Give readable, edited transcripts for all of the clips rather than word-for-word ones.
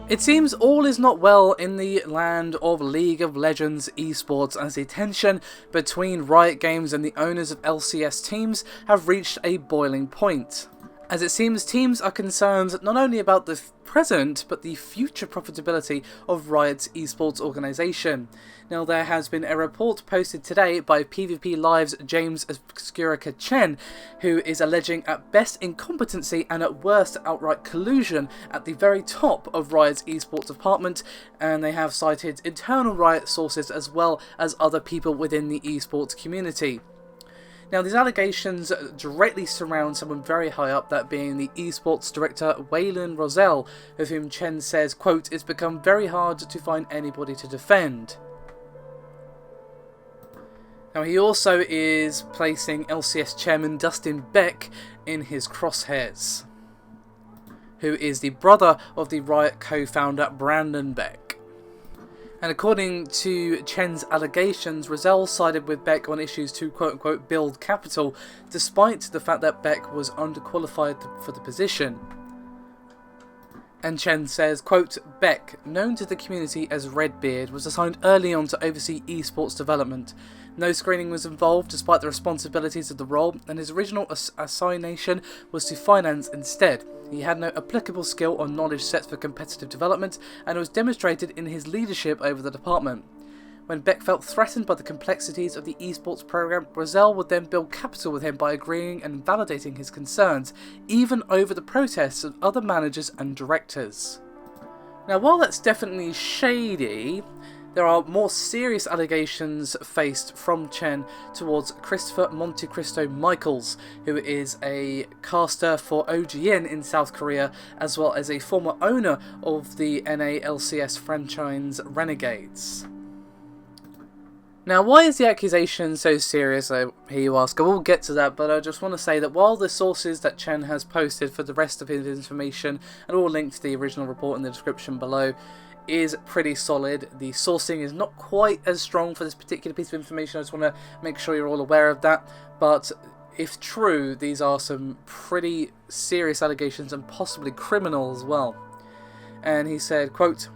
It seems all is not well in the land of League of Legends eSports, as the tension between Riot Games and the owners of LCS teams have reached a boiling point. As it seems teams are concerned not only about the present but the future profitability of Riot's esports organisation. Now, there has been a report posted today by PvP Live's James Obscurica Chen, who is alleging at best incompetency and at worst outright collusion at the very top of Riot's esports department, and they have cited internal Riot sources as well as other people within the esports community. Now, these allegations directly surround someone very high up, that being the esports director Waylon Roselle, of whom Chen says, quote, "It's become very hard to find anybody to defend." Now, he also is placing LCS chairman Dustin Beck in his crosshairs, who is the brother of the Riot co-founder Brandon Beck. And according to Chen's allegations, Roselle sided with Beck on issues to quote-unquote build capital, despite the fact that Beck was underqualified for the position. And Chen says, quote, "Beck, known to the community as Redbeard, was assigned early on to oversee esports development. No screening was involved despite the responsibilities of the role, and his original assignation was to finance instead. He had no applicable skill or knowledge set for competitive development, and it was demonstrated in his leadership over the department. When Beck felt threatened by the complexities of the esports program, Roselle would then build capital with him by agreeing and validating his concerns, even over the protests of other managers and directors." Now, while that's definitely shady, there are more serious allegations faced from Chen towards Christopher Monte Cristo Michaels, who is a caster for OGN in South Korea, as well as a former owner of the NA LCS franchise Renegades. Now, why is the accusation so serious, I hear you ask? I will get to that, but I just want to say that while the sources that Chen has posted for the rest of his information, and all linked to the original report in the description below, is pretty solid, the sourcing is not quite as strong for this particular piece of information. I just want to make sure you're all aware of that, but if true, these are some pretty serious allegations and possibly criminal as well. And he said, quote,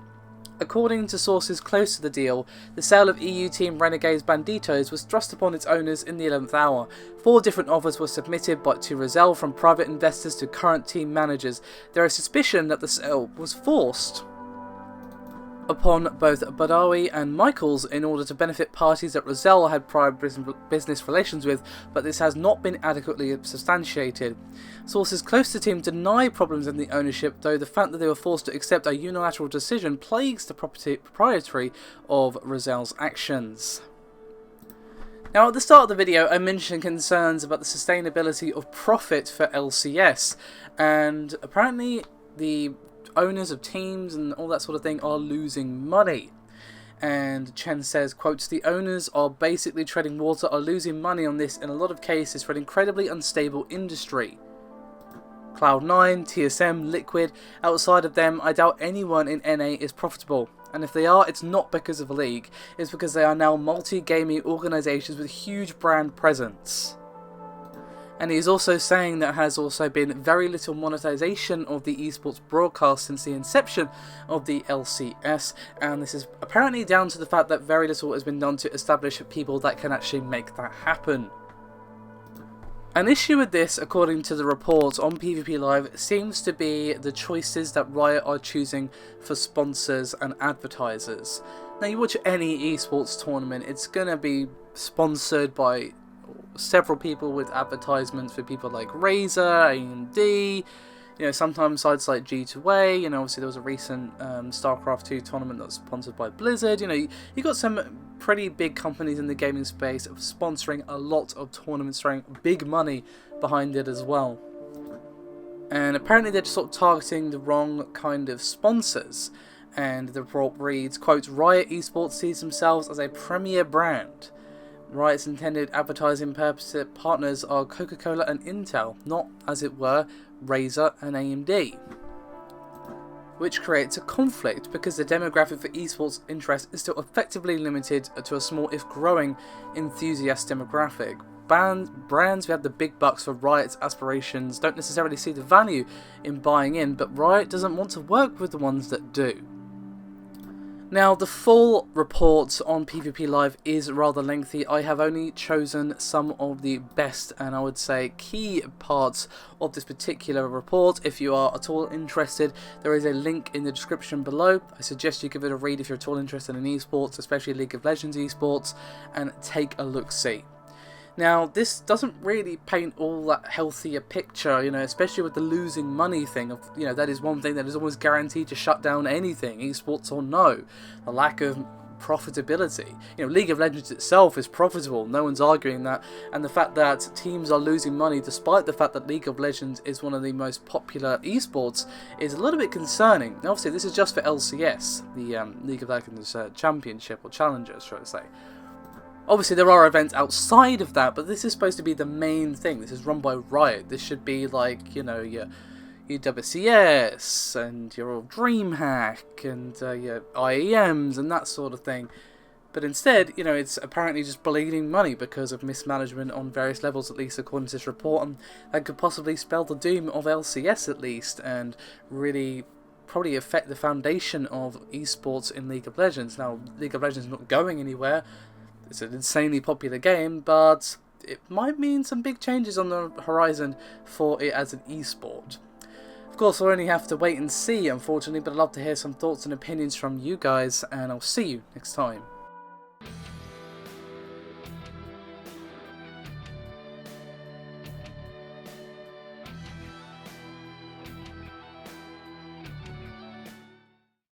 "According to sources close to the deal, the sale of EU team Renegades Banditos was thrust upon its owners in the 11th hour. 4 different offers were submitted to Roselle, from private investors to current team managers. There is suspicion that the sale was forced upon both Badawi and Michaels in order to benefit parties that Roselle had prior business relations with, but this has not been adequately substantiated. Sources close to the team deny problems in the ownership, though the fact that they were forced to accept a unilateral decision plagues the proprietary of Roselle's actions." Now, at the start of the video, I mentioned concerns about the sustainability of profit for LCS, and apparently the owners of teams and all that sort of thing are losing money. And Chen says, quote, "The owners are basically treading water, are losing money on this in a lot of cases for an incredibly unstable industry. Cloud9, TSM, Liquid, outside of them, I doubt anyone in NA is profitable. And if they are, it's not because of a league, it's because they are now multi-gaming organisations with huge brand presence." And he is also saying that has also been very little monetization of the esports broadcast since the inception of the LCS, and this is apparently down to the fact that very little has been done to establish people that can actually make that happen. An issue with this, according to the report on PvP Live, seems to be the choices that Riot are choosing for sponsors and advertisers. Now, you watch any esports tournament, it's going to be sponsored by several people with advertisements for people like Razer, AMD, sometimes sites like G2A, obviously there was a recent StarCraft 2 tournament that was sponsored by Blizzard. You got some pretty big companies in the gaming space sponsoring a lot of tournaments, throwing big money behind it as well. And apparently they're just sort of targeting the wrong kind of sponsors. And the report reads, quote, "Riot Esports sees themselves as a premier brand. Riot's intended advertising partners are Coca-Cola and Intel, not, as it were, Razer and AMD. Which creates a conflict because the demographic for esports interest is still effectively limited to a small, if growing, enthusiast demographic. brands who have the big bucks for Riot's aspirations don't necessarily see the value in buying in, but Riot doesn't want to work with the ones that do. Now, the full report on PvP Live is rather lengthy. I have only chosen some of the best and I would say key parts of this particular report. If you are at all interested, there is a link in the description below. I suggest you give it a read if you're at all interested in esports, especially League of Legends esports, and take a look-see. Now, this doesn't really paint all that healthy a picture, you know, especially with the losing money thing of, you know, that is one thing that is almost guaranteed to shut down anything, esports or no. The lack of profitability. You know, League of Legends itself is profitable, no one's arguing that, and the fact that teams are losing money despite the fact that League of Legends is one of the most popular esports is a little bit concerning. Now, obviously, this is just for LCS, the League of Legends Championship, or Challengers, should I say. Obviously, there are events outside of that, but this is supposed to be the main thing. This is run by Riot. This should be like, you know, your WCS and your DreamHack and your IEMs and that sort of thing. But instead, you know, it's apparently just bleeding money because of mismanagement on various levels, at least according to this report, and that could possibly spell the doom of LCS at least, and really probably affect the foundation of esports in League of Legends. Now, League of Legends is not going anywhere. It's an insanely popular game, but it might mean some big changes on the horizon for it as an esport. Of course, we'll only have to wait and see, unfortunately, but I'd love to hear some thoughts and opinions from you guys, and I'll see you next time.